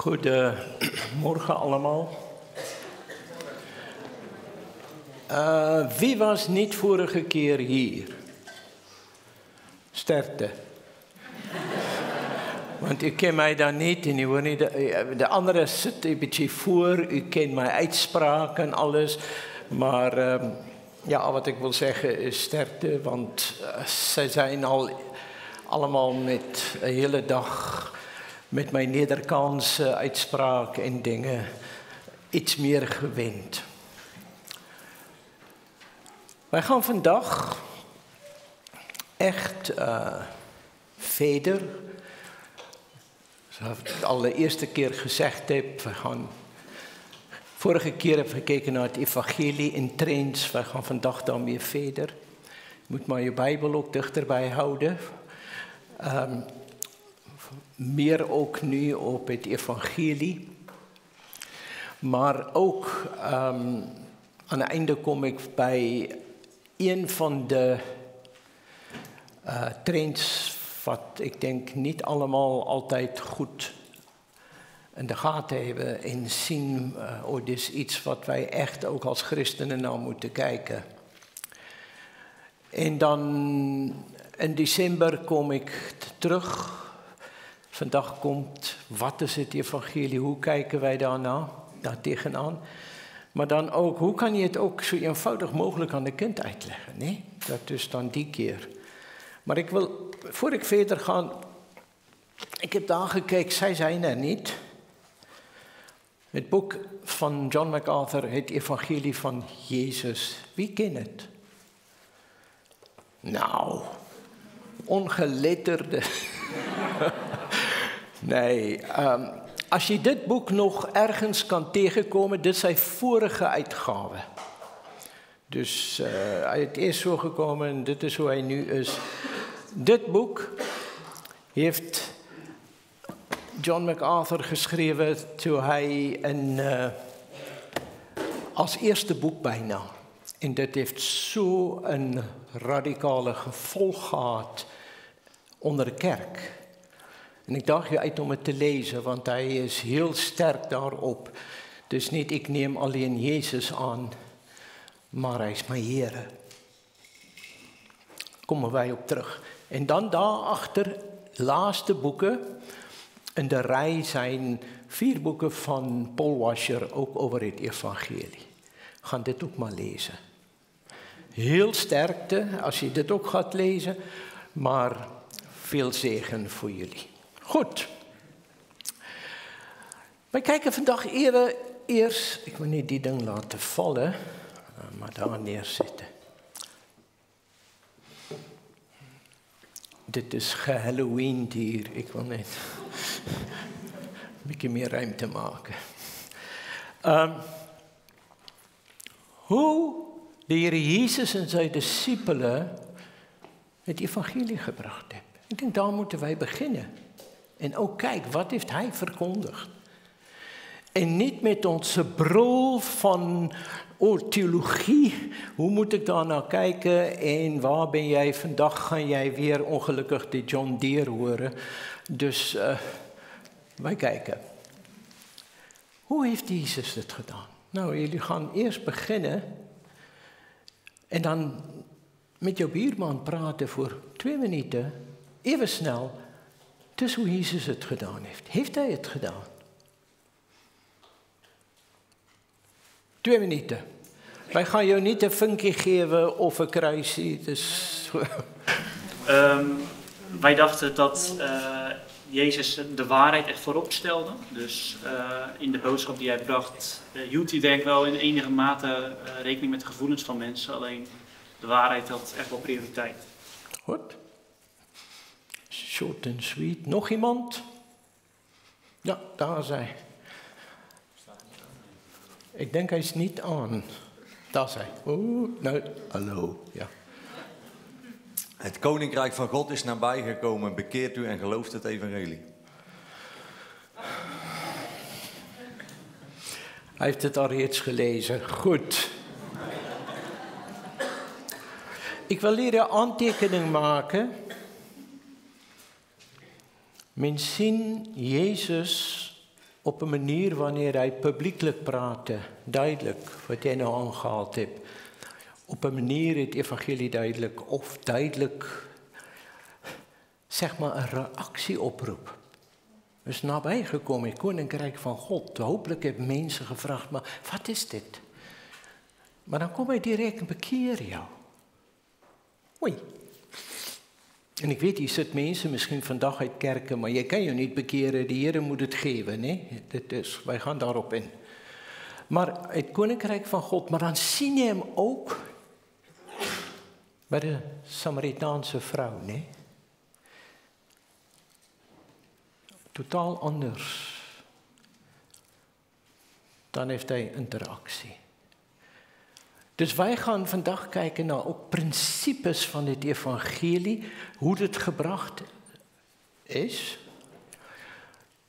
Goedemorgen allemaal. Wie was niet vorige keer hier? Sterkte. Want u kent mij dan niet en u hoort niet. De anderen zitten een beetje voor. U kent mijn uitspraak en alles. Maar ja, wat ik wil zeggen is sterkte. Want zij zijn allemaal met een hele dag met mijn Nederlandse uitspraak en dingen iets meer gewend. Wij gaan vandaag echt verder. Zoals ik al de eerste keer gezegd heb, vorige keer hebben we gekeken naar het evangelie in trends. Wij gaan vandaag daarmee verder. Je moet maar je Bijbel ook dichterbij houden. Meer ook nu op het evangelie. Maar ook aan het einde kom ik bij een van de trends wat ik denk niet allemaal altijd goed in de gaten hebben en zien. Dit is iets wat wij echt ook als christenen naar moeten kijken. En dan in december kom ik terug. Vandaag komt, wat is het evangelie? Hoe kijken wij daar tegenaan? Maar dan ook, hoe kan je het ook zo eenvoudig mogelijk aan de kind uitleggen? Nee? Dat is dan die keer. Maar ik wil, voor ik verder ga, ik heb daar gekeken, zij zijn er niet. Het boek van John MacArthur, het evangelie van Jezus. Wie kent het? Nou, ongeletterde. Nee, als je dit boek nog ergens kan tegenkomen, dit is zijn vorige uitgave. Dus hij is eerst zo gekomen en dit is hoe hij nu is. Dit boek heeft John MacArthur geschreven toen hij als eerste boek bijna. En dit heeft zo een radicale gevolg gehad onder de kerk. En ik dacht je uit om het te lezen, want hij is heel sterk daarop. Dus niet ik neem alleen Jezus aan, maar hij is mijn Heer. Komen wij op terug. En dan daarachter, laatste boeken. In de rij zijn 4 boeken van Paul Washer, ook over het evangelie. Gaan dit ook maar lezen. Heel sterkte, als je dit ook gaat lezen, maar veel zegen voor jullie. Goed. Wij kijken vandaag eerst, ik wil niet die ding laten vallen, maar daar neerzetten. Dit is gehalloweend hier, ik wil net een beetje meer ruimte maken. Hoe de Heer Jezus en zijn discipelen het evangelie gebracht hebben. Ik denk, daar moeten wij beginnen. En ook kijk, wat heeft hij verkondigd? En niet met onze brul van theologie. Hoe moet ik daar naar kijken? En waar ben jij vandaag? Ga jij weer ongelukkig de John Deere horen? Dus wij kijken. Hoe heeft Jezus het gedaan? Nou, jullie gaan eerst beginnen. En dan met jouw buurman praten voor 2 minuten. Even snel. Het is hoe Jezus het gedaan heeft. Heeft hij het gedaan? 2 minuten. Wij gaan jou niet een vinkje geven of een kruisje. Dus wij dachten dat Jezus de waarheid echt voorop stelde. Dus in de boodschap die hij bracht, hield hij denk ik wel in enige mate rekening met de gevoelens van mensen. Alleen de waarheid had echt wel prioriteit. Goed. Short and sweet. Nog iemand? Ja, daar is hij. Ik denk hij is niet aan. Daar is hij. Oeh, nou, hallo. Ja. Het koninkrijk van God is nabijgekomen. Bekeert u en gelooft het evangelie. Hij heeft het al reeds gelezen. Goed. Ik wil hier een aantekening maken. Men zien Jezus op 'n manier wanneer hy publieklik praatte, duidelik wat jy nou aangehaal het. Op 'n manier het evangelie duidelik zeg maar 'n reaksie oproep. Is naby gekom, die koninkryk van God. Hopelik het mense gevra, maar wat is dit? Maar dan kom hy direk en bekeer jou. Oei. En ek weet, hier sit mense miskien vandag uit kerke, maar jy kan jou nie bekeer, die Here moet dit gee, nee? Dit is, wij gaan daarop in. Maar het koninkryk van God, maar dan sien jy hem ook by die Samaritaanse vrou, nee? Totaal anders. Dan heeft hy interaksie. Dus wij gaan vandaag kijken naar ook principes van het evangelie, hoe dit gebracht is.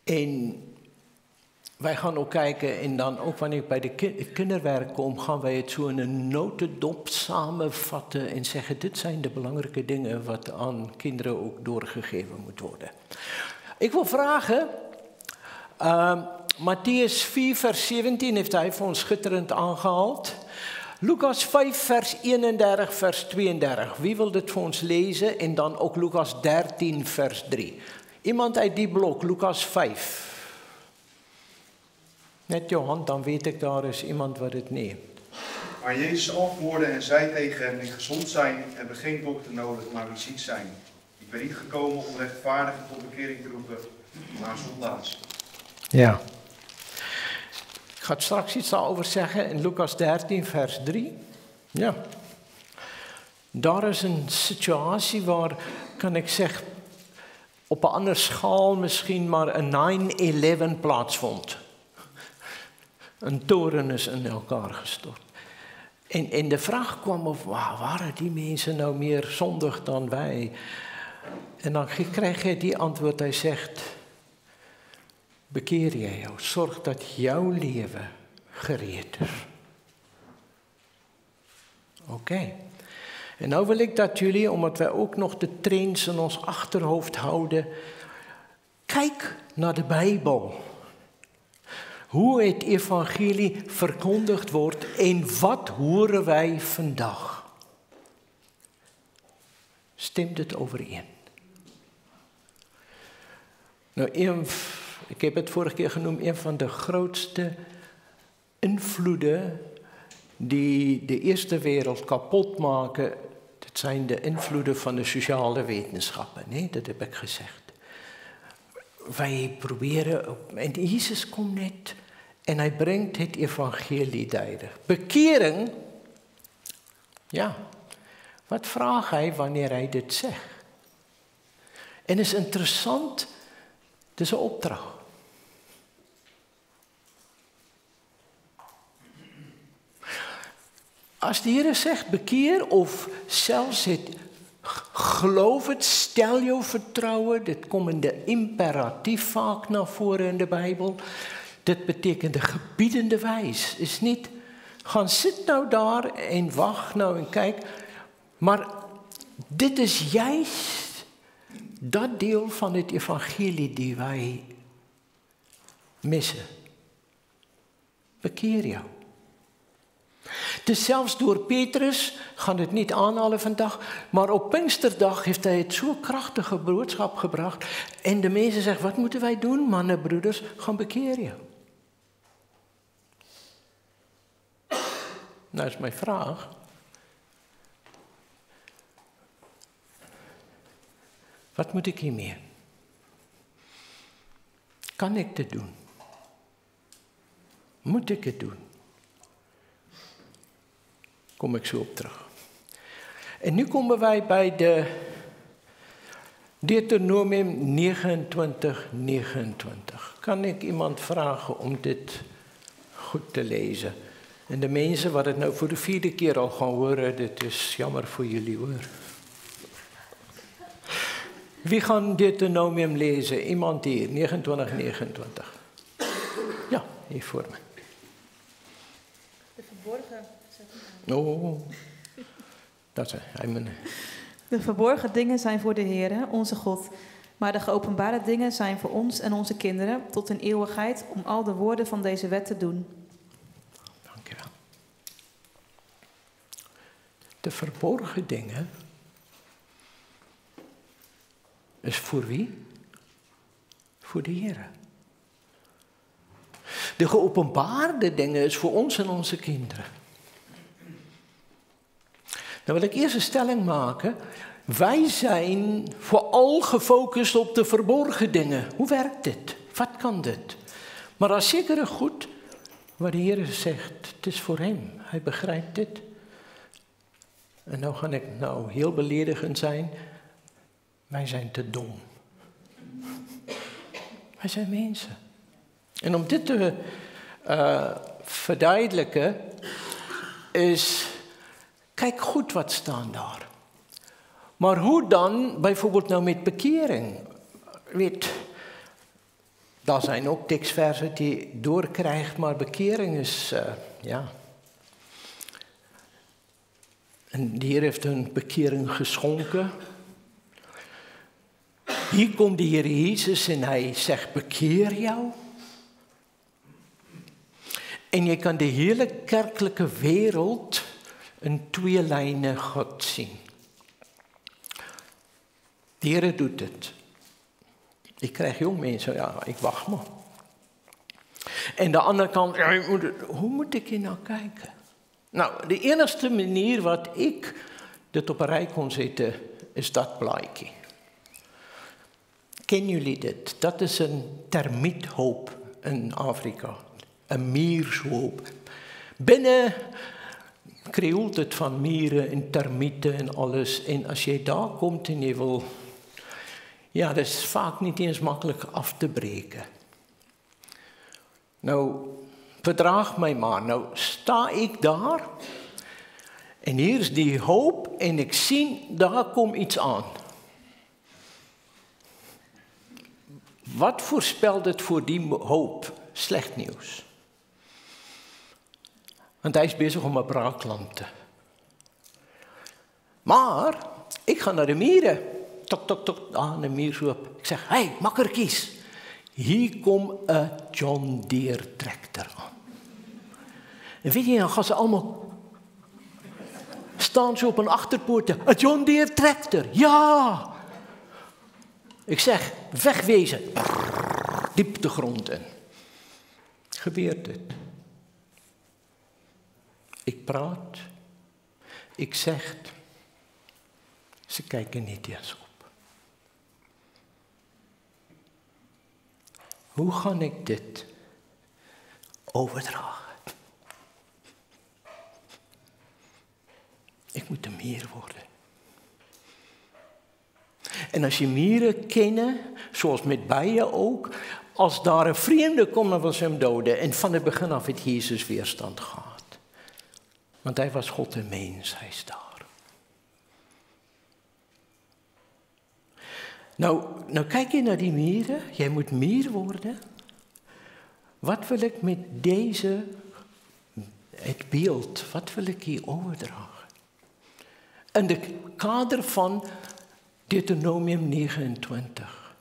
En wij gaan ook kijken, en dan ook wanneer ik bij de kinderwerk kom, gaan wij het zo in een notendop samenvatten en zeggen, dit zijn de belangrijke dingen wat aan kinderen ook doorgegeven moet worden. Ik wil vragen, Mattheüs 4 vers 17 heeft hij voor ons schitterend aangehaald. Lucas 5 vers 31 vers 32. Wie wil dit voor ons lezen? En dan ook Lucas 13 vers 3. Iemand uit die blok, Lucas 5. Net jou hand, dan weet ik daar is iemand wat het neemt. Maar Jezus antwoordde en zei tegen hen, die gezond zijn, hebben geen dokter nodig, maar die ziek zijn. Ik ben niet gekomen om rechtvaardigen tot bekering te roepen, maar zondaars. Ja. Ik ga straks iets daarover zeggen in Lucas 13 vers 3. Ja. Daar is een situatie waar, kan ik zeggen, op een andere schaal misschien maar een 9/11 plaatsvond. Een toren is in elkaar gestort. En de vraag kwam of, waren die mensen nou meer zondig dan wij? En dan krijg je die antwoord, hij zegt, bekeer jij jou, zorg dat jouw leven gereed is. Oké. En nou wil ik dat jullie, omdat wij ook nog de trends in ons achterhoofd houden, kijk naar de Bijbel. Hoe het evangelie verkondigd wordt en wat horen wij vandaag? Stemt het overeen? Nou, ik heb het vorige keer genoemd, een van de grootste invloeden die de eerste wereld kapot maken, dat zijn de invloeden van de sociale wetenschappen. Nee, dat heb ik gezegd. Wij proberen, en Jezus komt net en hij brengt het evangelie duidelijk. Bekering, ja, wat vraagt hij wanneer hij dit zegt? En het is interessant, het is een opdracht. Als de Heer zegt bekeer of zelfs het geloof het, stel jouw vertrouwen, dit komt in de imperatief vaak naar voren in de Bijbel. Dit betekent de gebiedende wijs. Is niet, gaan zit nou daar en wacht nou en kijk. Maar dit is juist dat deel van het evangelie die wij missen. Bekeer jou. Dus zelfs door Petrus, gaan het niet aanhalen vandaag, maar op Pinksterdag heeft hij het zo'n krachtige boodschap gebracht. En de mensen zeggen, wat moeten wij doen, mannen, broeders, gaan bekeren. Nou is mijn vraag. Wat moet ik hiermee? Kan ik dit doen? Moet ik het doen? Kom ik zo op terug. En nu komen wij bij de Deuteronomium 29:29. Kan ik iemand vragen om dit goed te lezen? En de mensen wat het nou voor de 4e keer al gaan horen, dit is jammer voor jullie hoor. Wie gaan Deuteronomium lezen? Iemand hier, 29:29. Ja, hier voor me. De verborgen... Oh, dat is hij. De verborgen dingen zijn voor de Heer, onze God, Maar de geopenbaarde dingen zijn voor ons en onze kinderen tot in eeuwigheid om al de woorden van deze wet te doen. Dank je wel. De verborgen dingen is voor wie? Voor de Heer. De geopenbaarde dingen is voor ons en onze kinderen. Nou wil ik eerst een stelling maken. Wij zijn vooral gefocust op de verborgen dingen. Hoe werkt dit? Wat kan dit? Maar als zekere goed, waar de Heer zegt, het is voor hem. Hij begrijpt dit. En nou ga ik heel beledigend zijn. Wij zijn te dom. Wij zijn mensen. En om dit te verduidelijken is, kijk goed wat staan daar. Maar hoe dan, bijvoorbeeld nou met bekering? Weet, daar zijn ook tekstversen die je doorkrijgt, maar bekering is, En de Heer heeft een bekering geschonken. Hier komt de Heer Jezus en hij zegt, bekeer jou. En je kan de hele kerkelijke wereld een tweelijnen God zien. De Heer doet het. Ik krijg jong mensen, ja, ik wacht maar. En de andere kant, hoe moet ik hier nou kijken? Nou, de enige manier wat ik dit op een rij kon zetten, is dat blaadje. Kennen jullie dit? Dat is een termiethoop in Afrika. Een miershoop. Binnen krioelt het van mieren en termieten en alles. En als je daar komt en je wil... Ja, dat is vaak niet eens makkelijk af te breken. Nou, verdraag mij maar. Nou, sta ik daar. En hier is die hoop. En ik zie, daar komt iets aan. Wat voorspelt het voor die hoop? Slecht nieuws. Want hij is bezig om een braakland te. Maar, ik ga naar de mieren. Tok, tok, tok, aan de miershoop. Ik zeg, hey, makkerkies. Hier komt een John Deere tractor aan. En weet je, dan gaan ze allemaal... Staan ze op een achterpoort. Een John Deere tractor, ja! Ik zeg, wegwezen. Diep de grond in. Gebeurt het. Ik praat. Ik zeg. Ze kijken niet eens op. Hoe ga ik dit overdragen? Ik moet een mier worden. En als je mieren kennen, zoals met bijen ook, als daar een vreemde komt, dan wil ze hem doden. En van het begin af heeft Jezus weerstand gehad. Want hij was God en mens, hij is daar. Nou kijk je naar die mieren. Jij moet mier worden. Wat wil ik met het beeld, wat wil ik hier overdragen? In de kader van Deuteronomium 29.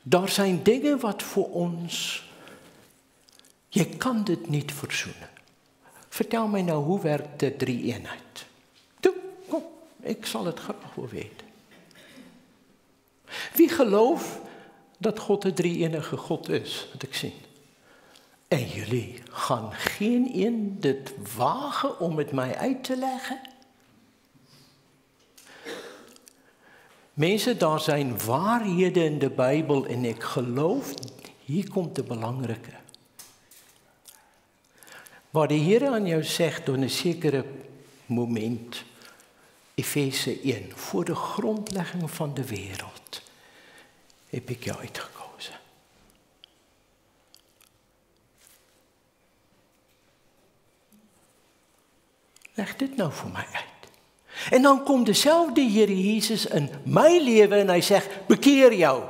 Daar zijn dingen wat voor ons... Je kan dit niet verzoenen. Vertel mij nou, hoe werkt de drie-eenheid? Toe, kom, ik zal het graag wel weten. Wie gelooft dat God de drie-enige God is, wat ik zie? En jullie gaan geen in dit wagen om het mij uit te leggen? Mensen, daar zijn waarheden in de Bijbel en ik geloof, hier komt de belangrijke. Waar de Heer aan jou zegt door een zekere moment, Efeze 1, voor de grondlegging van de wereld heb ik jou uitgekozen. Leg dit nou voor mij uit. En dan komt dezelfde Heer Jezus in mijn leven en hij zegt, bekeer jou.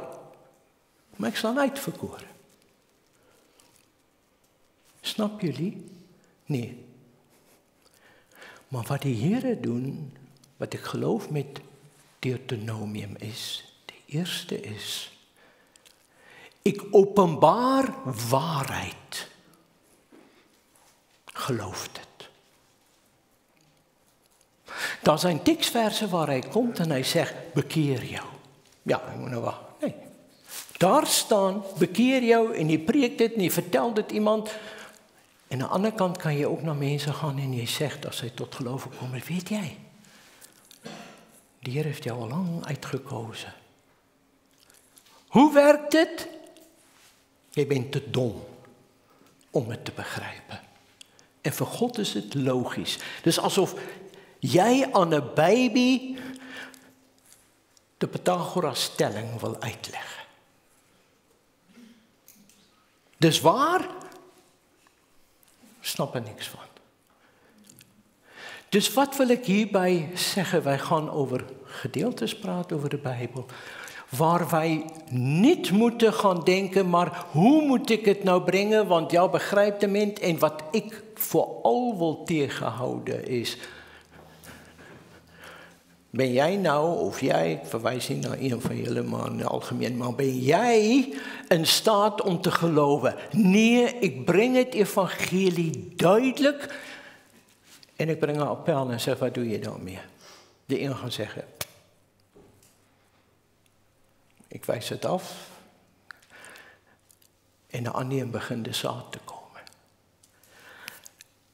Maar ik sta uitverkoren. Snap jullie? Nee. Maar wat die Heer doen, wat ek geloof met Deuteronomium is, die eerste is, ek openbaar waarheid. Geloof dit. Daar zijn tekstverse waar hy kom en hy sê, bekeer jou. Ja, ek moet nou wacht. Nee. Daar staan, bekeer jou en jy preek dit en jy vertel dit iemand. En aan de andere kant kan je ook naar mensen gaan en je zegt, als zij tot geloof komen, weet jij, die Heer heeft jou al lang uitgekozen. Hoe werkt het? Je bent te dom om het te begrijpen. En voor God is het logisch. Dus alsof jij aan een baby de Pythagoras-stelling wil uitleggen. Dus waar? Snap er niks van. Dus wat wil ik hierbij zeggen? Wij gaan over gedeeltes praten over de Bijbel. Waar wij niet moeten gaan denken, maar hoe moet ik het nou brengen? Want jou begrijpt de mens. En wat ik vooral wil tegenhouden is, ben jij nou, of jij, ik verwijs niet naar een van jullie, maar in het algemeen, maar ben jij in staat om te geloven? Nee, ik breng het evangelie duidelijk en ik breng een appel en zeg, wat doe je daarmee? De een gaat zeggen, ik wijs het af en de ander begint de zaad te komen.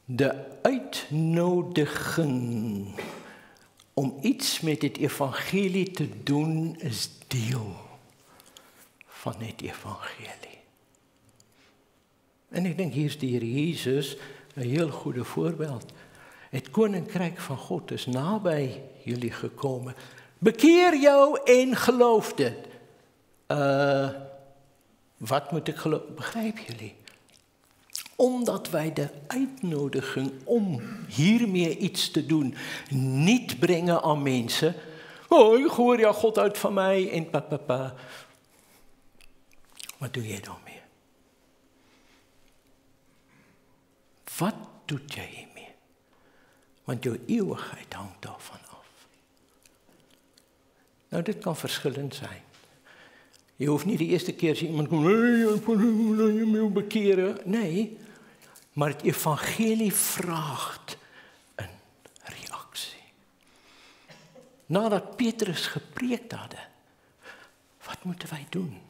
De uitnodiging om iets met het evangelie te doen is deel van het evangelie. En ik denk, hier is de Heer Jezus een heel goede voorbeeld. Het koninkrijk van God is nabij jullie gekomen. Bekeer jou en geloof dit. Wat moet ik geloven? Begrijpen jullie? Omdat wij de uitnodiging om hiermee iets te doen niet brengen aan mensen. Oh, ik hoor ja God uit van mij en papa. Wat doe jij dan mee? Wat doet jij hiermee? Want jouw eeuwigheid hangt daarvan af. Nou, dit kan verschillend zijn. Je hoeft niet de eerste keer als iemand komt, ik wil je bekeren. Nee, maar het evangelie vraagt een reactie. Nadat Petrus gepreekt hadden, wat moeten wij doen?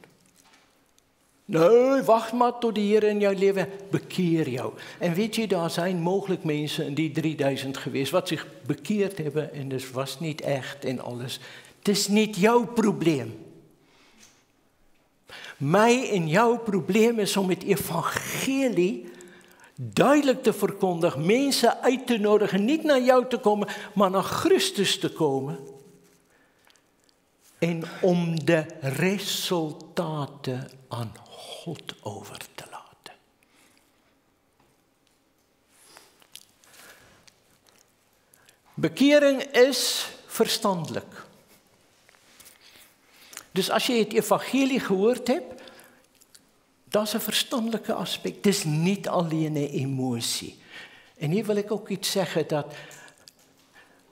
Nee, wacht maar tot de Heer in jouw leven, bekeer jou. En weet je, daar zijn mogelijk mensen in die 3000 geweest, wat zich bekeerd hebben en dus was niet echt en alles. Het is niet jouw probleem. Mij en jouw probleem is om het evangelie duidelijk te verkondigen, mensen uit te nodigen, niet naar jou te komen, maar naar Christus te komen. En om de resultaten aan God over te laten. Bekering is verstandelijk. Dus als je het evangelie gehoord hebt, dat is een verstandelijke aspect. Het is niet alleen een emotie. En hier wil ik ook iets zeggen, dat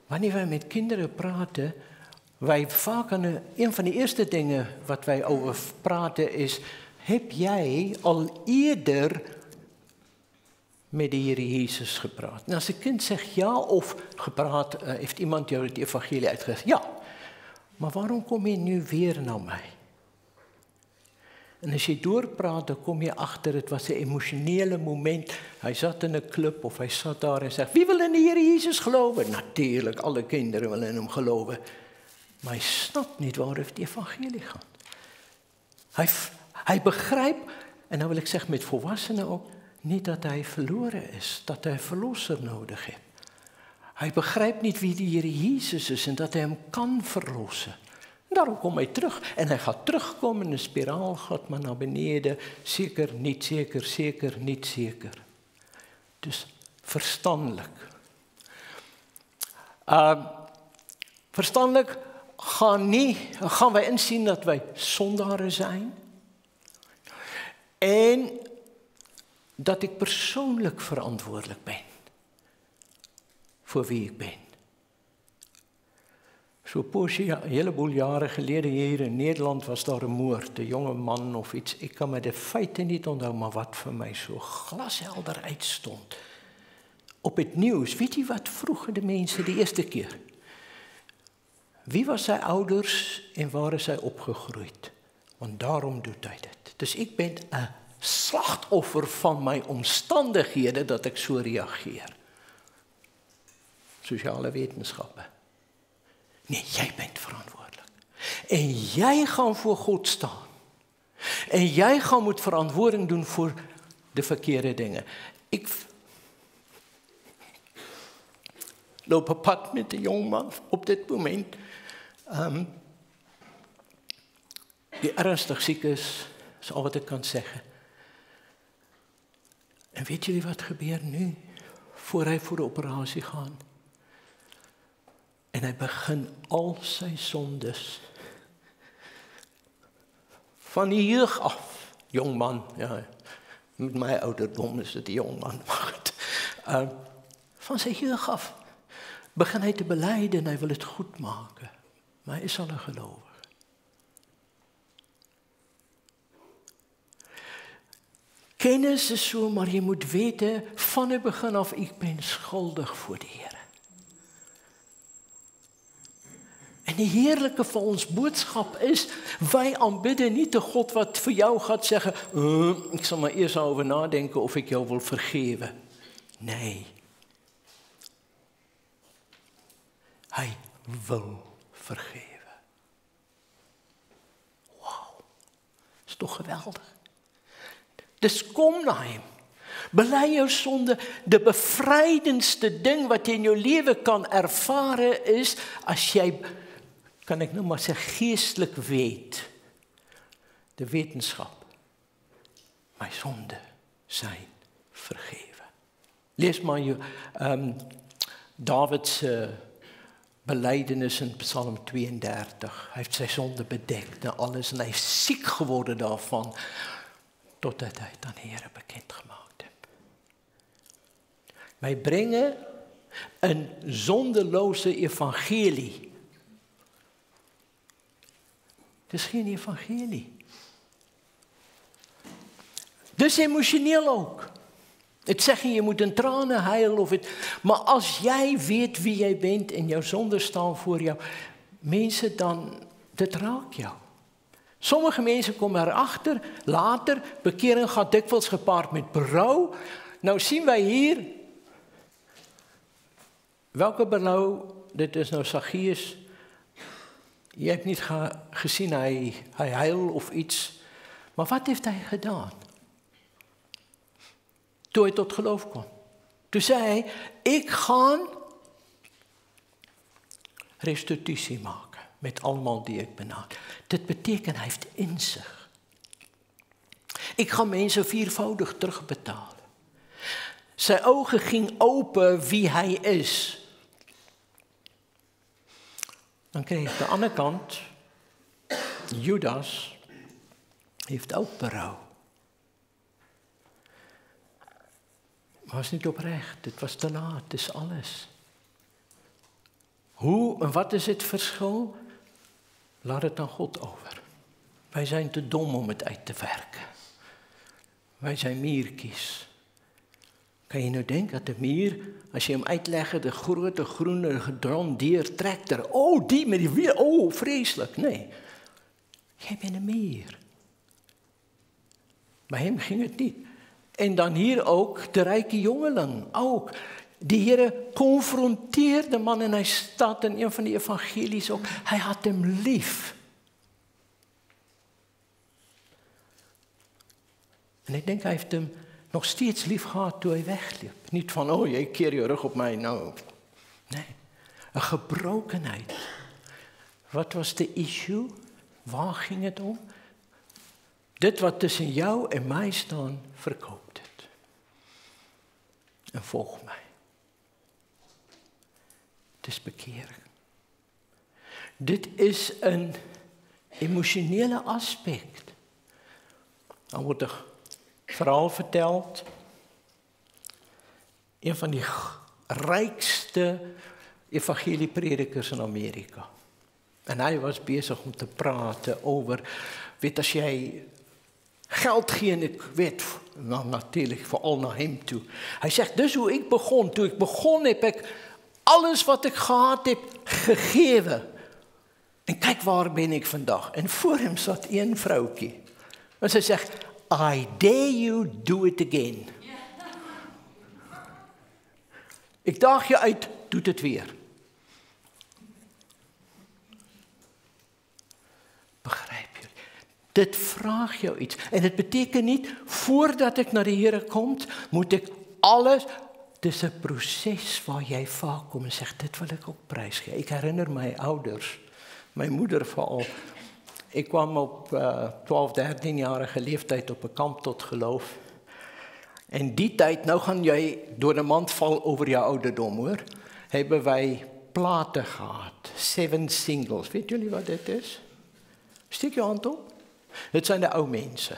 wanneer wij met kinderen praten, wij vaak een van de eerste dingen wat wij over praten is, heb jij al eerder met de Heer Jezus gepraat? En als een kind zegt ja of gepraat, heeft iemand jou het evangelie uitgelegd? Ja. Maar waarom kom je nu weer naar mij? En als je doorpraat, dan kom je achter, het was een emotionele moment. Hij zat in een club of hij zat daar en zegt, wie wil in de Heer Jezus geloven? Natuurlijk, alle kinderen willen in hem geloven. Maar hij snapt niet waar het evangelie gaat. Hij begrijpt, en dan wil ik zeggen met volwassenen ook, niet dat hij verloren is, dat hij een verlosser nodig heeft. Hij begrijpt niet wie de Heer Jezus is en dat hij hem kan verlossen. Daarom komt hij terug. En hij gaat terugkomen in een spiraal, gaat maar naar beneden. Zeker, niet zeker, zeker, niet zeker. Dus verstandelijk. Verstandelijk gaan wij inzien dat wij zondaren zijn. En dat ik persoonlijk verantwoordelijk ben. Voor wie ik ben. So 'n heleboel jare gelede hier in Nederland was daar 'n moord, 'n jonge man of iets. Ek kan my die feite nie onthou, maar wat vir my so glashelder uitstond. Op het nieuws, weet jy wat vroeg die mense die eerste keer? Wie was sy ouders en waar is hy opgegroeid? Want daarom doet hy dit. Dus ek ben 'n slagoffer van my omstandighede dat ek so reageer. Sosiale wetenskappe. Nee, jy bent verantwoordelik. En jy gaan voor God staan. En jy gaan moet verantwoording doen vir die verkeerde dinge. Ek loop 'n pad met 'n jong man op dit moment. Die ernstig siek is al wat ek kan zeggen. En weet jullie wat gebeur nu? Voor hy voor de operatie gaan. En hy begin al sy sondes van die jeug af. Jong man, ja, met my ouderdom is dit 'n jong man. Van sy jeug af begin hy te belyde en hy wil dit goed maak. Maar hy is al 'n gelowige. Kennis is so, maar jy moet wete van die begin af, ek ben skuldig voor die Here. En die heerlijke van ons boodskap is, wij aanbidden niet de God wat voor jou gaat zeggen, ik zal maar eerst over nadenken of ik jou wil vergeven. Nee. Hij wil vergeven. Wauw. Is toch geweldig? Dus kom naar hem. Bely jou sonde. De bevrijdendste ding wat je in je leven kan ervaren is, als jij, kan ik nou maar zeggen, geestelijk weet, de wetenschap, mijn zonden zijn vergeven. Lees maar je Davids belydenis in Psalm 32. Hij heeft zijn zonde bedekt en alles en hij is ziek geworden daarvan, totdat hij het aan de Here bekendgemaakt heeft. Wij brengen een zondeloze evangelie. Het is geen evangelie. Dus emotioneel ook. Het zeggen je moet in tranen huilen of het. Maar als jij weet wie jij bent en jouw zonden staan voor jou, mensen dan, dat raakt jou. Sommige mensen komen erachter, later, bekering gaat dikwijls gepaard met berouw. Nou zien wij hier, welke berouw, dit is nou Zacchaeus. Je hebt niet gezien, hij huil of iets. Maar wat heeft hij gedaan? Toen hij tot geloof kwam. Toen zei hij, ik ga restitutie maken met allemaal die ik benader. Dit betekent, hij heeft inzicht. Ik ga mensen viervoudig terugbetalen. Zijn ogen gingen open wie hij is. Dan kreeg ik de andere kant, Judas heeft ook berouw. Maar het was niet oprecht, het was te laat, het is alles. Hoe en wat is het verschil? Laat het aan God over. Wij zijn te dom om het uit te werken. Wij zijn miertjies. Kan je nou denken dat de mier, als je hem uitlegt, de grote groene gedrondeer trekker. Oh, die met die weer, oh, vreselijk. Nee, jij bent een mier. Bij hem ging het niet. En dan hier ook de rijke jongeling, ook. Die Here confronteerde de man en hij staat in een van die evangelies ook. Hij had hem lief. En ik denk hij heeft hem nog steeds lief gehad toen hij wegliep. Niet van, oh, jij keer je rug op mij, nou. Nee, een gebrokenheid. Wat was de issue? Waar ging het om? Dit wat tussen jou en mij staan, verkoopt het. En volg mij. Het is bekering. Dit is een emotionele aspect. Dan wordt er verhaal verteld. Een van die rijkste evangeliepredikers in Amerika. En hij was bezig om te praten over, weet, als jij geld gee en ik weet, nou natuurlijk vooral naar hem toe. Hij zegt, dus hoe ik begon. Toen ik begon heb ik alles wat ik gehad heb gegeven. En kijk waar ben ik vandaag. En voor hem zat een vrouwtje. En ze zegt, I dare you do it again. Ik daag je uit, doe het weer. Begrijp je? Dit vraagt jou iets. En het betekent niet, voordat ik naar de Here kom, moet ik alles. Het is een proces waar jij vaak komt en zegt, dit wil ik ook prijsgeven. Ik herinner mijn ouders, mijn moeder vooral. Ik kwam op 12, 13-jarige leeftijd op een kamp tot geloof. En die tijd, nou gaan jij door de mand vallen over je ouderdom hoor. Hebben wij platen gehad, 7 singles. Weet jullie wat dit is? Steek je hand op. Het zijn de oude mensen.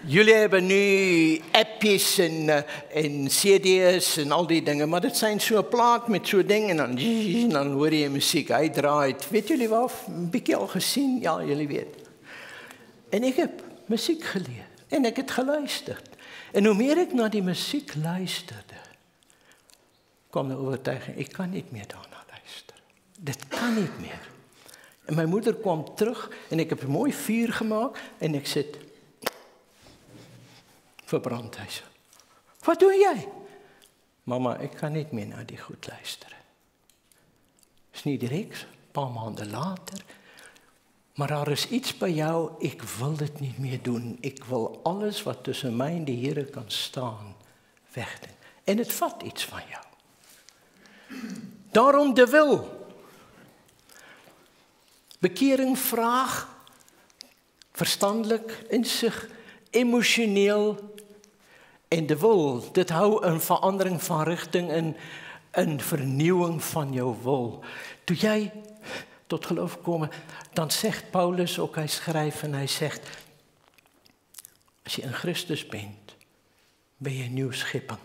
Jullie hebben nu appjes en cd's en al die dingen, maar het zijn zo'n plaat met zo'n dingen en dan hoor je muziek, hij draait. Weet jullie wat? Een beetje al gezien? Ja, jullie weten. En ik heb muziek geleerd en ik heb geluisterd. En hoe meer ik naar die muziek luisterde, kwam de overtuiging, ik kan niet meer daarnaar luisteren. Dit kan niet meer. En mijn moeder kwam terug en ik heb een mooi vuur gemaakt en ik zit verbrand. Hij zei, wat doe jij? Mama, ik kan niet meer naar die goed luisteren. Het is niet direct, een paar maanden later. Maar er is iets bij jou, ik wil dit niet meer doen. Ik wil alles wat tussen mij en de Here kan staan, wegdoen. En het vat iets van jou. Daarom de wil. Bekering vraag, verstandelijk, inzicht, emotioneel. En de wil, dit houdt een verandering van richting en een vernieuwing van jouw wil. Toen jij tot geloof komen, dan zegt Paulus ook, hij schrijft en hij zegt, als je in Christus bent, ben je een nieuw schepping.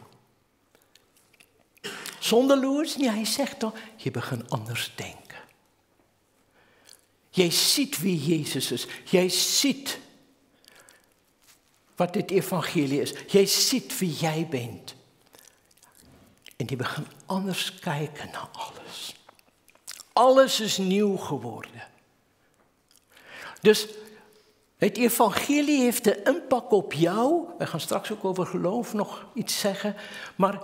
Zonderloos, nee, hij zegt dan, je begint anders denken. Jij ziet wie Jezus is. Jij ziet wat dit evangelie is. Jij ziet wie jij bent. En die begint anders kijken naar alles. Alles is nieuw geworden. Dus het evangelie heeft de impact op jou. We gaan straks ook over geloof nog iets zeggen. Maar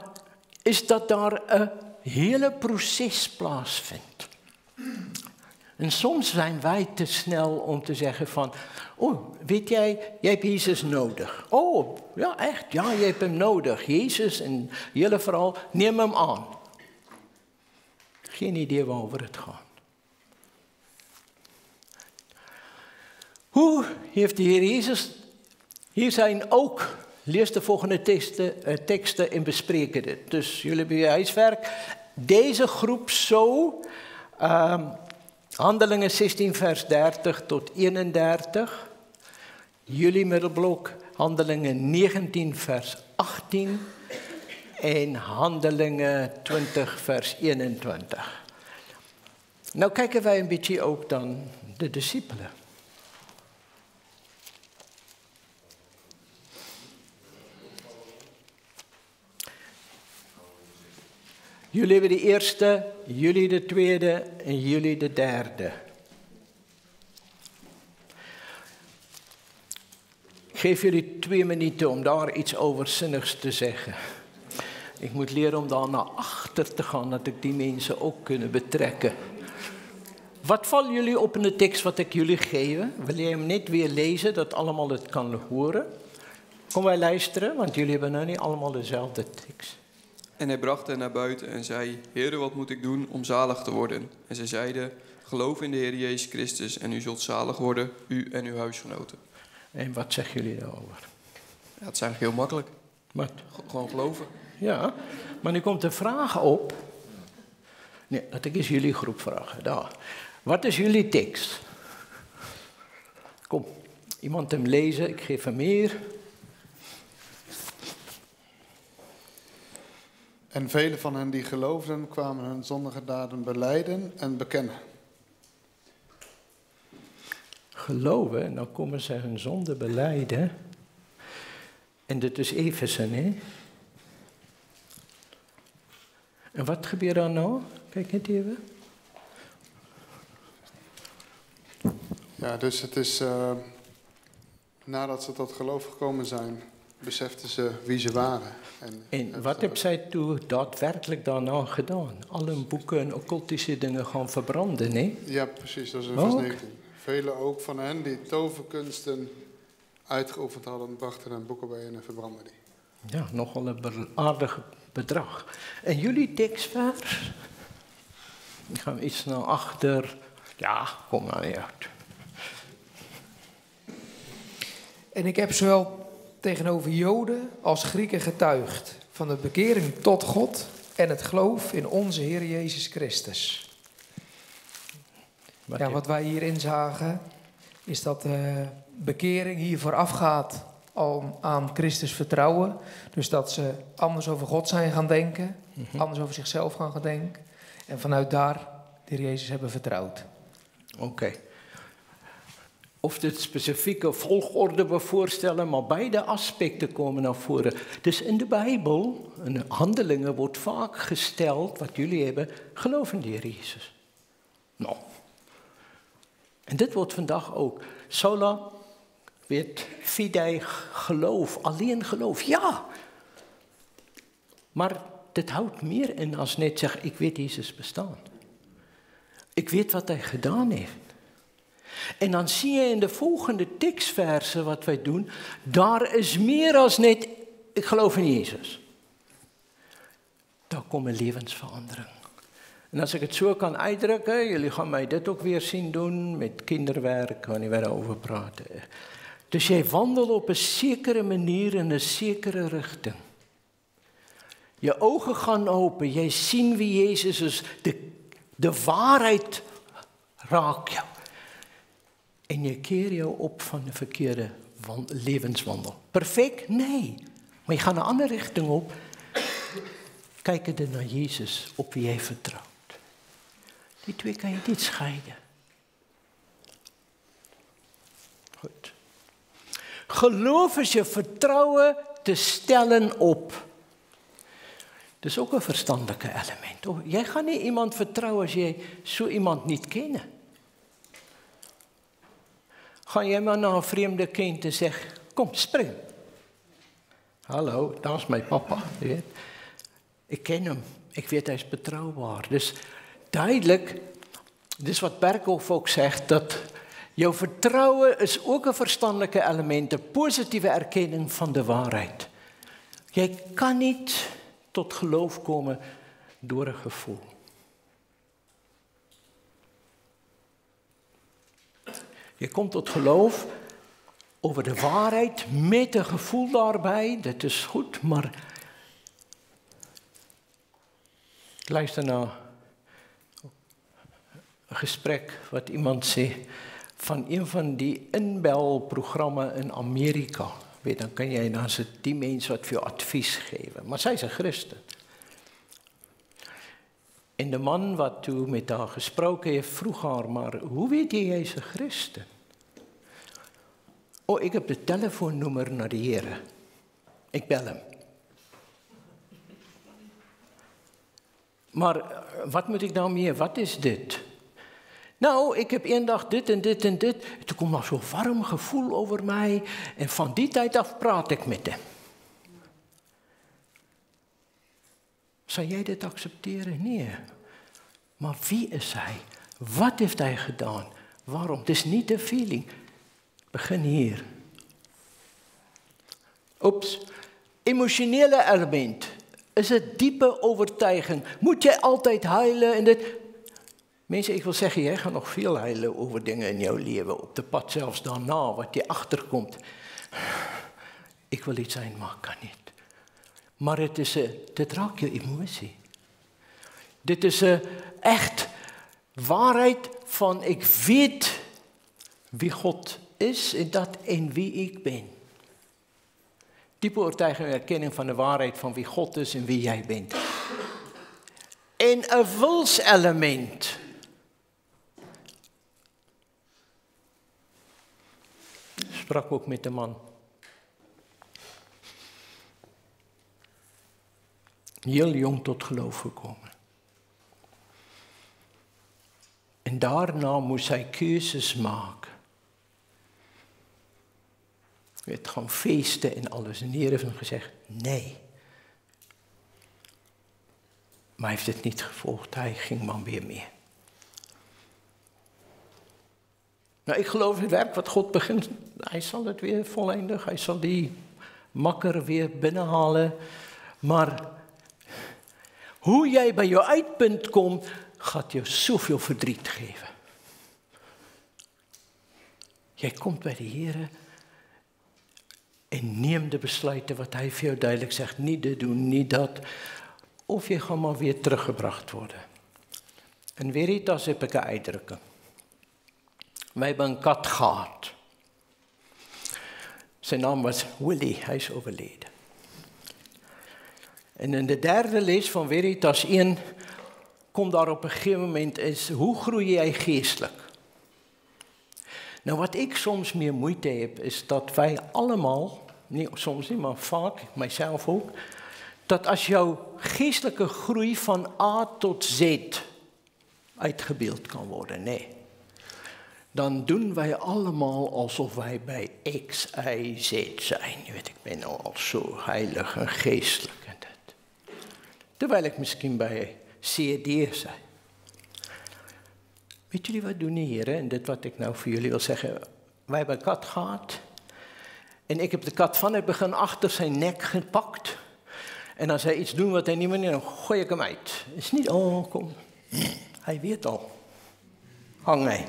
is dat daar een hele proces plaatsvindt. En soms zijn wij te snel om te zeggen van, oh, weet jij hebt Jezus nodig. Oh, ja echt, ja, je hebt hem nodig. Jezus en jullie vooral, neem hem aan. Geen idee waarover het gaat. Hoe heeft de Heer Jezus, hier zijn ook, lees de volgende teksten en bespreken dit. Dus jullie hebben je huiswerk. Deze groep zo, Handelingen 16 vers 30 tot 31. Jullie middelblok, Handelingen 19 vers 18. En Handelingen 20 vers 21. Nou kijken wij een beetje ook dan de discipelen. Jullie hebben de eerste, jullie de tweede en jullie de derde. Ik geef jullie 2 minuten om daar iets overzinnigs te zeggen. Ik moet leren om daar naar achter te gaan, dat ik die mensen ook kunnen betrekken. Wat vallen jullie op in de tekst wat ik jullie geef? Wil je hem net weer lezen, dat allemaal het kan horen? Kom wij luisteren, want jullie hebben nou niet allemaal dezelfde tekst. En hij bracht hen naar buiten en zei, Heere, wat moet ik doen om zalig te worden? En zij zeiden, geloof in de Heer Jezus Christus en u zult zalig worden, u en uw huisgenoten. En wat zeggen jullie daarover? Ja, het is eigenlijk heel makkelijk. Wat? Gewoon geloven. Ja, maar nu komt de vraag op. Nee, laat ik eens jullie groep vragen. Daar. Wat is jullie tekst? Kom, iemand hem lezen, ik geef hem hier. En velen van hen die geloofden kwamen hun zondige daden belijden en bekennen. Geloven, en dan komen ze hun zonde belijden. En dit is Efeze, hè? En wat gebeurt dan nou? Kijk het even. Ja, dus het is nadat ze tot geloof gekomen zijn, beseften ze wie ze waren. En wat heb zij toen daadwerkelijk daarna gedaan? Alle boeken en occultische dingen gaan verbranden, hè? Ja, precies, dat is in vers 19. Velen ook van hen die toverkunsten uitgeoefend hadden, brachten hun boeken bijeen en verbranden die. Ja, nogal een aardig bedrag. En jullie tekstvers? Ik ga iets naar achter. Ja, kom maar weer uit. En ik heb zowel tegenover Joden als Grieken getuigd van de bekering tot God en het geloof in onze Heer Jezus Christus. Ja, wat wij hierin zagen is dat de bekering hier vooraf gaat al aan Christus vertrouwen. Dus dat ze anders over God zijn gaan denken, anders over zichzelf gaan denken. En vanuit daar de Heer Jezus hebben vertrouwd. Oké. Of dit specifieke volgorde we voorstellen, maar beide aspecten komen naar voren. Dus in de Bijbel, in Handelingen, wordt vaak gesteld, wat jullie hebben, geloof in de Heer Jezus. Nou. En dit wordt vandaag ook. Sola werd fidei geloof, alleen geloof, ja. Maar dit houdt meer in als net zeggen, ik weet Jezus bestaan. Ik weet wat hij gedaan heeft. En dan zie je in de volgende tekstversen wat wij doen, daar is meer als net, ik geloof in Jezus. Daar komt een levensverandering. En als ik het zo kan uitdrukken, jullie gaan mij dit ook weer zien doen, met kinderwerk, kan ik weer over praten. Dus jij wandelt op een zekere manier in een zekere richting. Je ogen gaan open, jij ziet wie Jezus is, de waarheid raakt jou. En je keer jou op van de verkeerde levenswandel. Perfect? Nee. Maar je gaat een andere richting op. Kijkende naar Jezus, op wie jij vertrouwt. Die twee kan je niet scheiden. Goed. Geloof is je vertrouwen te stellen op. Dat is ook een verstandelijke element. Oh, jij gaat niet iemand vertrouwen als jij zo iemand niet kent. Ga jij maar naar een vreemde kind en zeg, kom, spring. Hallo, daar is mijn papa. Ik ken hem. Ik weet, hij is betrouwbaar. Dus duidelijk, dit is wat Berkhoff ook zegt, dat jouw vertrouwen is ook een verstandelijke element, een positieve erkenning van de waarheid. Jij kan niet tot geloof komen door een gevoel. Je komt tot geloof over de waarheid met een gevoel daarbij. Dat is goed, maar ik luister naar een gesprek wat iemand zei van een van die inbelprogramma's in Amerika. Weet, dan kan jij naar die mensen wat voor advies geven. Maar zij is een christen. En de man wat toen met haar gesproken heeft, vroeg haar, maar hoe weet jij is een christen? Oh, ik heb de telefoonnummer naar de Heer. Ik bel hem. Maar wat moet ik nou meer? Wat is dit? Nou, ik heb één dag dit en dit en dit. Toen komt nog zo'n warm gevoel over mij. En van die tijd af praat ik met hem. Zou jij dit accepteren? Nee. Maar wie is hij? Wat heeft hij gedaan? Waarom? Het is niet de feeling. Begin hier. Oeps. Emotionele element. Is het diepe overtuiging. Moet jij altijd huilen en dit? Mensen, ik wil zeggen, jij gaat nog veel huilen over dingen in jouw leven. Op de pad zelfs daarna, wat je achterkomt. Ik wil iets zijn, maar kan niet. Maar dit raakt je emotie. Dit is echt waarheid van ik weet wie God is en wie ik ben. Diepe overtuiging en erkenning van de waarheid van wie God is en wie jij bent. en 'n wilselement. Sprak ook met 'n man. Heel jong tot geloof gekomen. En daarna moes hy keuses maak. Het gaan feeste en alles. En die Here het hom gezegd, nee. Maar hij heeft het niet gevolgd. Hij ging maar weer mee. Nou, ik geloof het werk wat God begint. Hij zal het weer volledig. Hij zal die makker weer binnenhalen. Maar hoe jij bij je uitpunt komt, gaat je zoveel verdriet geven. Jij komt bij de Here en neem de besluiten wat hij voor jou duidelijk zegt. Niet dit doen, niet dat. Of je gaat maar weer teruggebracht worden. En Veritas heb ik een uitdrukking. Wij hebben een kat gehad. Zijn naam was Willy, hij is overleden. En in de derde les van Veritas 1 komt daar op een gegeven moment is, hoe groei jij geestelijk? Nou, wat ik soms meer moeite heb, is dat wij allemaal, soms niet, maar vaak, mijzelf ook, dat als jouw geestelijke groei van A tot Z uitgebeeld kan worden, nee. Dan doen wij allemaal alsof wij bij X, Y, Z zijn. Je weet, ik ben al zo heilig en geestelijk en dat. Terwijl ik misschien bij CD zijn. Weet jullie wat doen die Here? En dit wat ik nou voor jullie wil zeggen. Wij hebben een kat gehad. En ik heb de kat van het begin achter zijn nek gepakt. En als hij iets doet wat hij niet meer, dan gooi ik hem uit. Het is niet, oh kom. Hij weet al. Hang hij.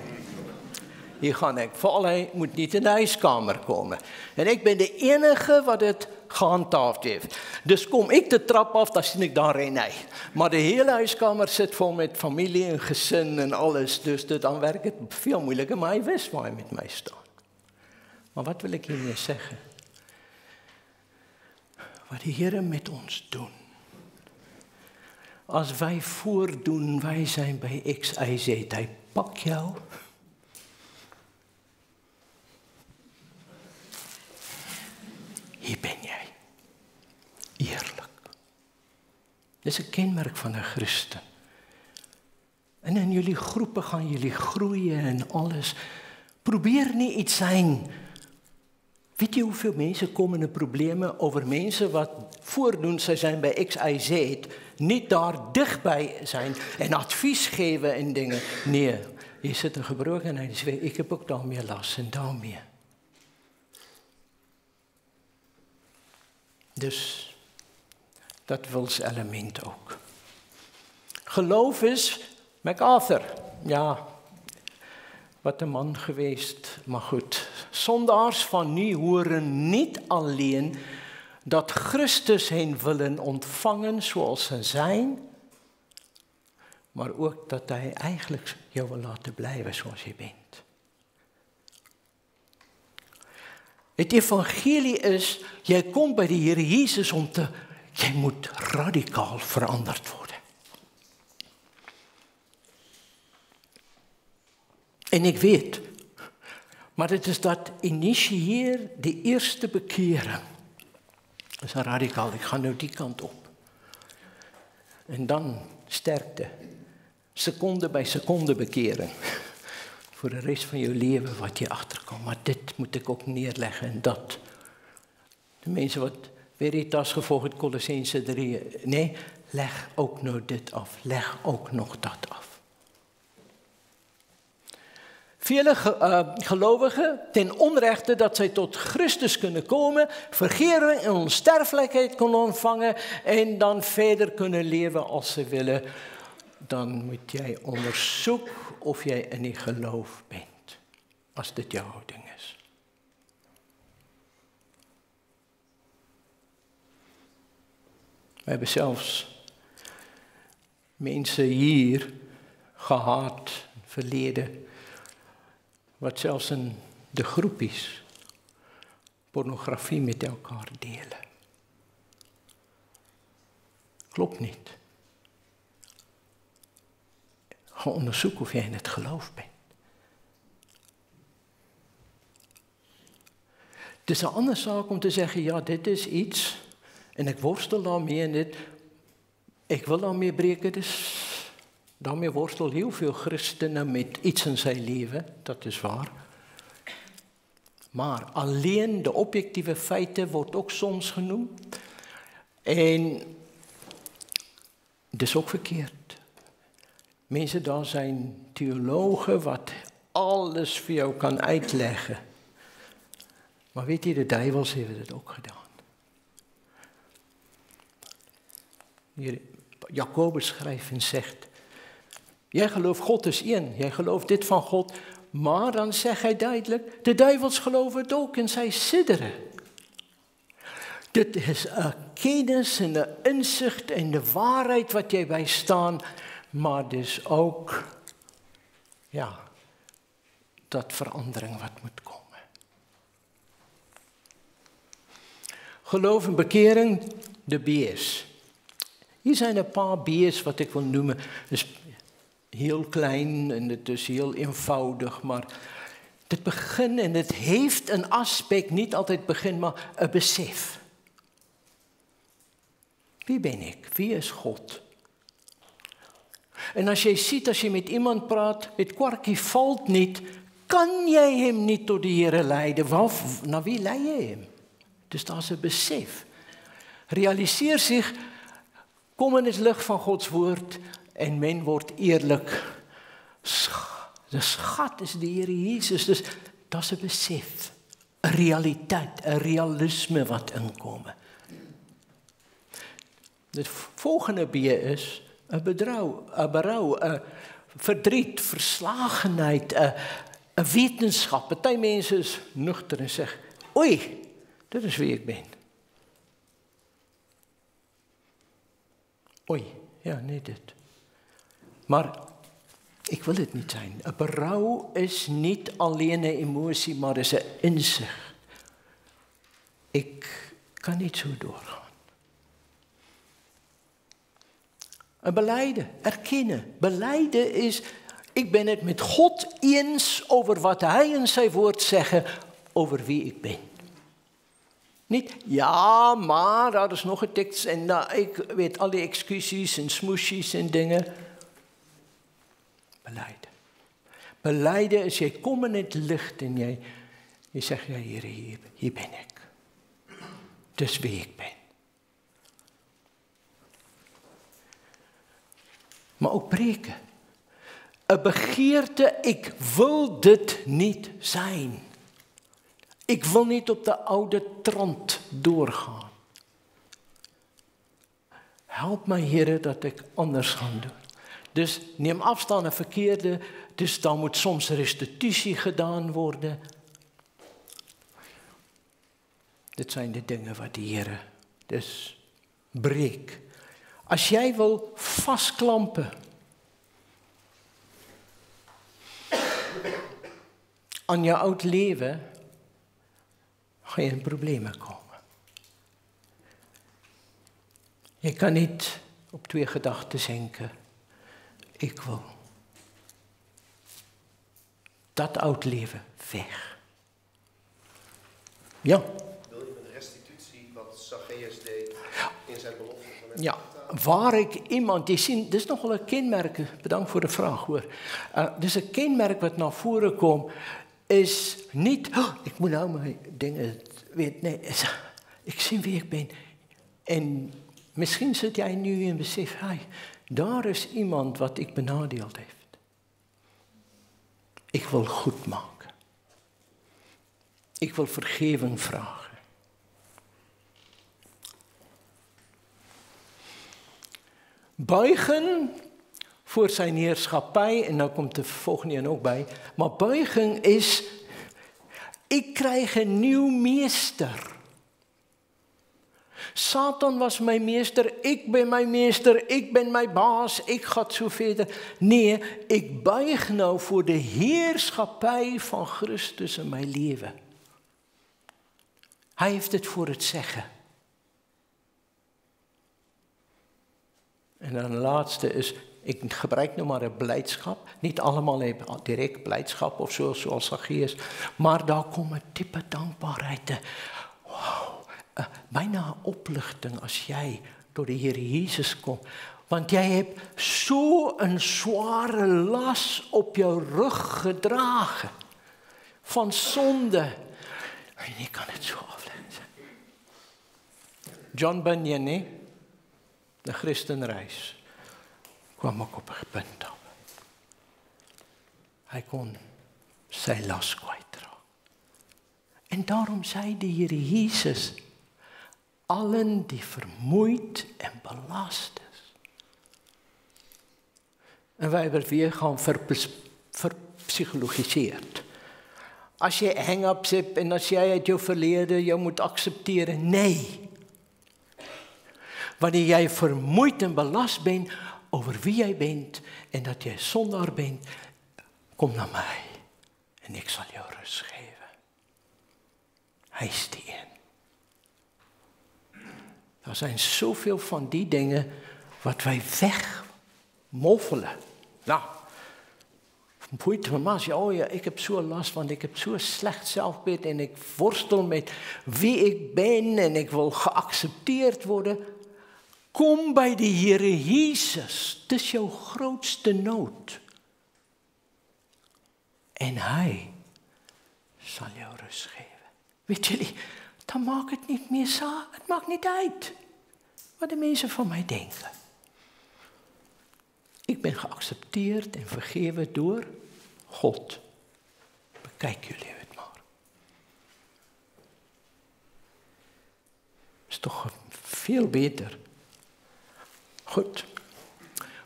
Hier ga ik. Vooral hij moet niet in de huiskamer komen. En ik ben de enige wat het gehandhaafd heeft. Dus kom ik de trap af, dan zie ik daar René. Maar de hele huiskamer zit vol met familie en gezin en alles. Dus dan werkt het veel moeilijker. Maar hij wist waar hij met mij staat. Maar wat wil ik hiermee zeggen? Wat de Here met ons doen. Als wij voordoen, wij zijn bij X, Y, Z. Hij pakt jou. Hier ben jij. Eerlijk. Dat is een kenmerk van een christen. En in jullie groepen gaan jullie groeien en alles. Probeer niet iets zijn. Weet je hoeveel mensen komen in problemen over mensen wat voordoen, zij zijn bij X, Y, Z, niet daar dichtbij zijn en advies geven en dingen. Nee, je zit een gebrokenheid. Ik heb ook daar meer last en daar meer. Dus dat wilselement ook. Geloof is MacArthur. Ja, wat een man geweest. Maar goed, zondaars van nu horen niet alleen dat Christus hen willen ontvangen zoals ze zijn, maar ook dat hij eigenlijk jou wil laten blijven zoals je bent. Het evangelie is, jij komt bij de Heer Jezus jij moet radicaal veranderd worden. En ik weet, maar het is dat initieer de eerste bekering. Dat is een radicaal, ik ga nu die kant op. En dan sterkte, seconde bij seconde bekering. Voor de rest van je leven wat je achterkomt. Maar dit moet ik ook neerleggen en dat. De mensen wat Veritas gevolgd het Colossense 3. Nee, leg ook nog dit af. Leg ook nog dat af. Vele gelovigen ten onrechte dat zij tot Christus kunnen komen, vergeren en onsterfelijkheid kunnen ontvangen en dan verder kunnen leven als ze willen. Dan moet jij onderzoeken of jij in die geloof bent, als dit jouw houding is. We hebben zelfs mensen hier gehad, verleden, wat zelfs in de groepjes pornografie met elkaar delen. Klopt niet. Ga onderzoek of jij in het geloof bent. Het is een andere zaak om te zeggen, ja, dit is iets en ik worstel daarmee en dit, ik wil daarmee breken. Dus daarmee worstelen heel veel christenen met iets in zijn leven, dat is waar. Maar alleen de objectieve feiten wordt ook soms genoemd. En dat is ook verkeerd. Mensen daar zijn theologen wat alles voor jou kan uitleggen. Maar weet je, de duivels hebben het ook gedaan. Hier, Jacobus schrijft en zegt, jij gelooft God is één, jij gelooft dit van God, maar dan zegt hij duidelijk, de duivels geloven het ook en zij sidderen. Dit is een kennis en een inzicht en de waarheid wat jij bij staan, maar dus ook, ja, dat verandering wat moet komen. Geloof en bekering, de B's. Hier zijn een paar B's wat ik wil noemen. Het is heel klein en het is heel eenvoudig, maar het begin en het heeft een aspect, niet altijd begin, maar een besef. Wie ben ik? Wie is God? En als jij ziet, als je met iemand praat, het kwarkje valt niet, kan jij hem niet tot de Here leiden. Naar wie leid je hem? Dus dat is een besef. Realiseer zich, kom in het licht van Gods woord en men wordt eerlijk. De schat is de Heer Jezus, dus dat is een besef. Een realiteit, een realisme wat inkomen. Het volgende B is een berouw, een verdriet, verslagenheid, een wetenschap. Party mensen is nuchter en zeggen, oei, dit is wie ik ben. Oei, ja, nee dit. Maar ik wil het niet zijn. Een berouw is niet alleen een emotie, maar is een inzicht. Ik kan niet zo doorgaan. Een belijden, erkennen. Belijden is, ik ben het met God eens over wat Hij in zijn woord zegt, over wie ik ben. Niet, ja, maar dat is nog een tekst en ik weet al die excuses en smoesjes en dingen. Belijden. Belijden is, jij komt in het licht en je zegt, ja Heer, hier ben ik. Dus wie ik ben. Maar ook breken. Een begeerte, ik wil dit niet zijn. Ik wil niet op de oude trant doorgaan. Help mij, Heer, dat ik anders ga doen. Dus neem afstand van verkeerde, dus dan moet soms restitutie gedaan worden. Dit zijn de dingen wat de Heer dus breek. Als jij wil vastklampen aan je oud leven, ga je in problemen komen. Je kan niet op twee gedachten zinken. Ik wil dat oud leven weg. Ja. Wil je een restitutie wat Zacchaeus deed in zijn belofte? Ja, waar ik iemand, die zien, dit is nogal een kenmerk, bedankt voor de vraag hoor. Dus een kenmerk wat naar voren komt, is niet, ik moet nou mijn dingen weten, nee, ik zie wie ik ben. En misschien zit jij nu in besef, hey, daar is iemand wat ik benadeeld heeft. Ik wil goed maken. Ik wil vergeving vragen. Buigen voor zijn heerschappij, en nou komt de volgende een ook bij, maar buigen is, ik krijg een nieuw meester. Satan was mijn meester, ik ben mijn meester, ik ben mijn baas, ik ga zo verder. Nee, ik buig nou voor de heerschappij van Christus in mijn leven. Hij heeft het voor het zeggen. En dan de laatste is, Ik gebruik nou maar 'n blydskap. Nie almal het direk blydskap of so soos Saggeus, maar daar kom 'n tipe dankbaarheid. Wow, byna 'n opligting as jy tot die Here Jesus kom, want jy het so 'n sware las op jou rug gedrage van sonde. En jy kan dit so afleg. John Bunyan, die Christenreis, kwam ook op 'n punt af. Hy kon sy las kwytdra. En daarom sê die Here Jesus, allen die vermoeid en belast is. En wij hebben weer gaan verpsychologiseerd. As jy hang-ups hebt en as jy uit jou verlede jou moet accepteren, nee. Wanneer jy vermoeid en belast bent over wie jy bent en dat jy sondaar bent, kom na my en ek sal jou rus gewe. Hy is die een. Daar zijn zoveel van die dingen wat wij wegmoffelen. Nou, boeit me maar, oh ja, ik heb zo last, want ik heb zo slecht zelfbeeld en ik worstel met wie ik ben en ik wil geaccepteerd worden. Kom bij de Heere Jezus, het is jouw grootste nood. En Hij zal jou rust geven. Weet jullie, dan maakt het niet meer zo, het maakt niet uit wat de mensen van mij denken. Ik ben geaccepteerd en vergeven door God. Bekijk jullie het maar. Is toch veel beter. Goed.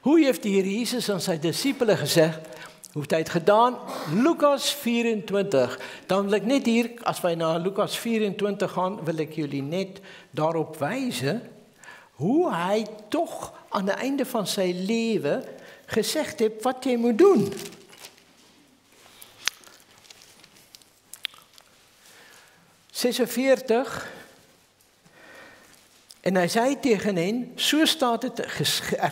Hoe heeft de Heer Jezus aan zijn discipelen gezegd? Hoe heeft hij het gedaan? Lucas 24. Dan wil ik net hier, als wij naar Lucas 24 gaan, wil ik jullie net daarop wijzen hoe hij toch aan het einde van zijn leven gezegd heeft wat hij moet doen. (46) En hij zei tegen hen, zo staat het er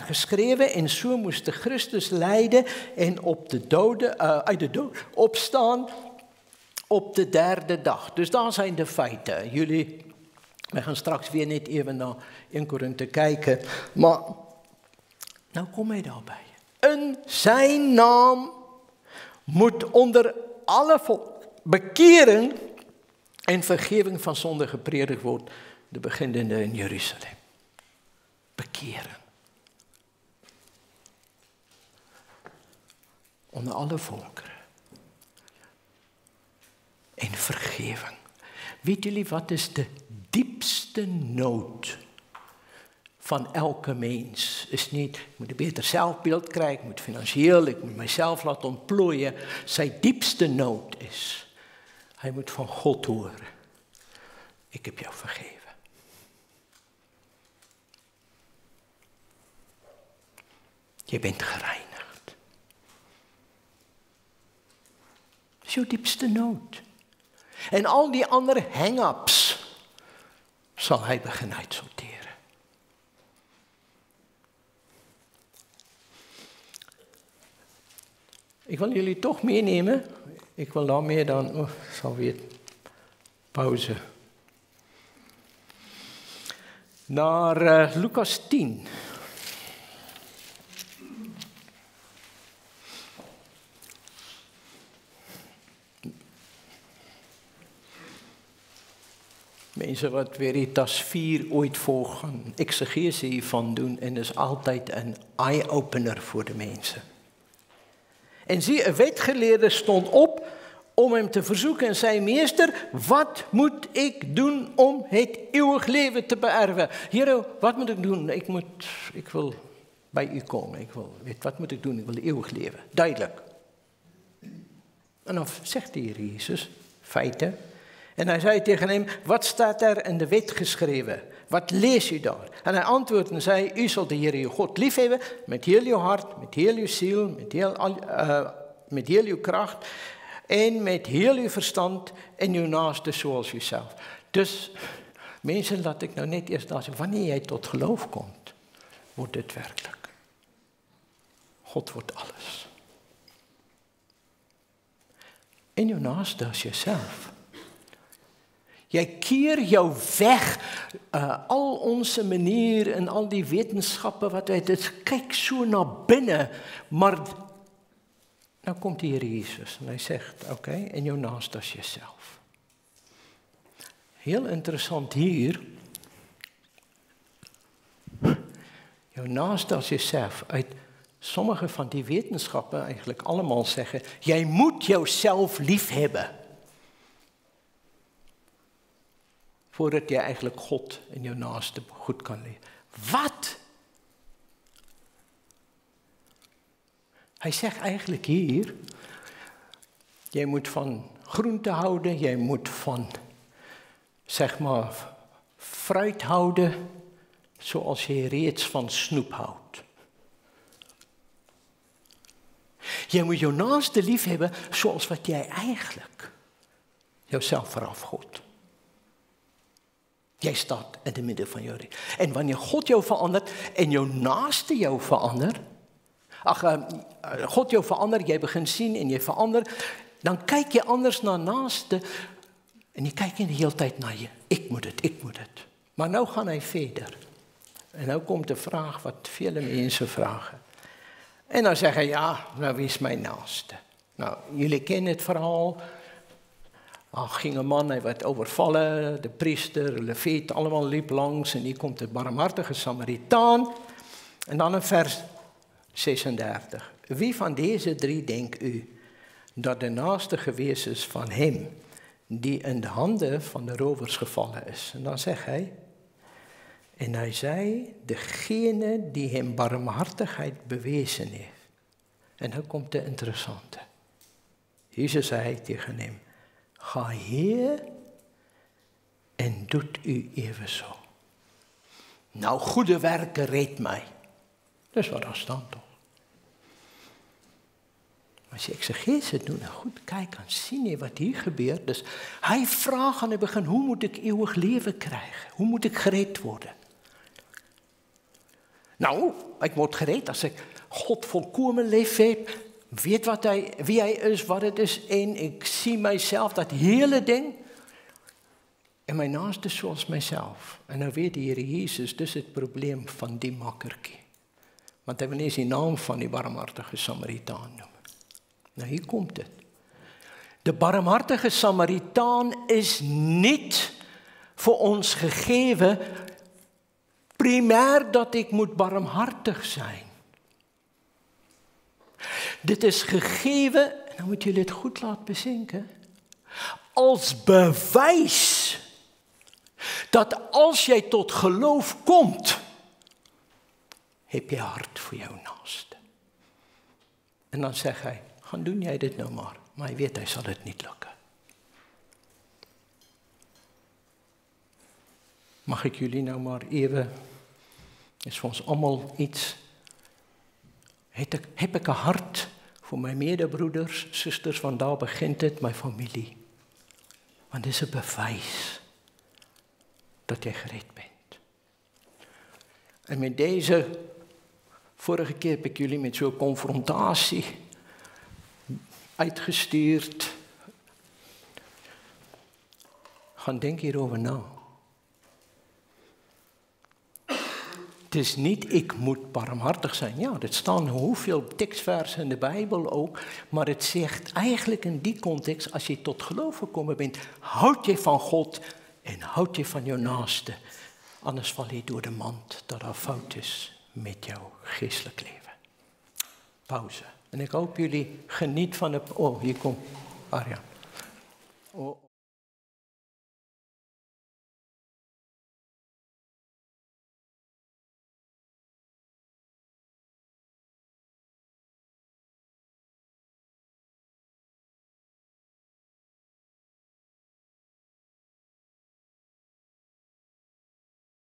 geschreven, en zo moest de Christus lijden en op de uit de dood opstaan op de derde dag. Dus daar zijn de feiten. Wij gaan straks weer net even naar 1 Korinthe kijken, maar nou kom hij daarbij. In zijn naam moet onder alle volk bekering en vergeving van zonde gepredikt worden. De beginnende in Jeruzalem. Bekeren. Onder alle volkeren. En vergeving. Weet jullie wat is de diepste nood van elke mens? Is niet, ik moet een beter zelfbeeld krijgen, ik moet financieel, ik moet mijzelf laten ontplooien. Zijn diepste nood is, hij moet van God horen. Ik heb jou vergeven. Je bent gereinigd. Dat is jouw diepste nood. En al die andere hang-ups zal hij beginnen uitsorteren. Ik wil jullie toch meenemen. Ik wil daarmee dan, zal weer pauze. Naar Lucas 10. Mensen wat Veritas 4 ooit volgen, exegese hiervan doen en is altijd een eye-opener voor de mensen. En zie, een wetgeleerde stond op om hem te verzoeken en zei, meester, wat moet ik doen om het eeuwig leven te beërven? Heer, wat moet ik doen? Ik wil bij u komen. Wat moet ik doen? Ik wil eeuwig leven. Duidelijk. En dan zegt de Heer Jezus, feiten. En hij zei tegen hem, wat staat er in de wet geschreven? Wat lees u daar? En hij antwoordde en zei, u zult de Heer uw God liefhebben met heel uw hart, met heel uw ziel, met heel uw kracht en met heel uw verstand en uw naaste zoals uzelf. Dus mensen, laat ik nou net eerst daar zeggen, wanneer jij tot geloof komt, wordt het werkelijk. God wordt alles. En jou naaste as jezelf. Jy keer jou weg, al onze manier en al die wetenskappe wat wij, dit kyk so na binne, maar nou komt die Here Jesus en hy zegt, oké, en jou naaste as jezelf. Heel interessant hier, jou naaste as jezelf, uit sommige van die wetenschappen eigenlijk allemaal zeggen, jy moet jouself lief hebben. Voordat jy eigenlijk God en jou naaste goed kan leven. Wat? Hij zegt eigenlijk hier, jy moet van groente houden, jy moet van, zeg maar, fruit houden, zoals jy reeds van snoep houdt. Jy moet jou naaste lief hebben, zoals wat jij eigenlijk jouzelf verafgoedt. Jij staat in het midden van jou. En wanneer God jou verandert en jou naaste jou verandert, God jou verandert, jij begint zien en je verandert, dan kijk je anders naar naaste en je kijkt in de hele tijd naar je. Ik moet het. Maar nou gaan hij verder. En nou komt de vraag wat vele mensen vragen. En dan zeggen ja, nou wie is mijn naaste? Nou, jullie kennen het verhaal. Ging een man, hij werd overvallen, de priester, de leviet, allemaal liep langs en hier komt de barmhartige Samaritaan. En dan in vers 36. Wie van deze drie denkt u dat de naaste geweest is van hem die in de handen van de rovers gevallen is? En dan zegt hij, en hij zei, degene die hem barmhartigheid bewezen heeft. En dan komt de interessante. Jezus zei tegen hem, ga hier en doet u evenzo. Nou, goede werken redt mij. Dat is wat er staat toch. Als je exegese doet, nou goed, kijk en zie je wat hier gebeurt. Dus hij vraagt aan het begin, hoe moet ik eeuwig leven krijgen? Hoe moet ik gered worden? Nou, ik word gered als ik God volkomen lief heb, weet wie hij is, wat het is, en ik zie mijzelf, dat hele ding, en mijn naaste zoals mijzelf. En dan weet de Heer Jezus dus het probleem van die makkerkie. Want hij wil eens die naam van die barmhartige Samaritaan noemen. Nou, hier komt het. De barmhartige Samaritaan is niet voor ons gegeven primair dat ik moet barmhartig zijn. Dit is gegeven, en dan moeten jullie het goed laten bezinken, als bewijs dat als jij tot geloof komt, heb je hart voor jouw naaste. En dan zegt hij, gaan doen jij dit nou maar. Maar hij weet, hij zal het niet lukken. Mag ik jullie nou maar even, is voor ons allemaal iets, heb ik een hart voor mijn medebroeders, zusters, want daar begint het, mijn familie. Want het is een bewijs dat jij gered bent. En met deze, vorige keer heb ik jullie met zo'n confrontatie uitgestuurd. Gaan denken hierover na. Het is niet, ik moet barmhartig zijn. Ja, er staan hoeveel tekstversen in de Bijbel ook. Maar het zegt eigenlijk in die context, als je tot geloof gekomen bent, houd je van God en houd je van je naaste. Anders val je door de mand dat er fout is met jouw geestelijk leven. Pauze. En ik hoop jullie geniet van de... Oh, hier komt Arjan. Oh.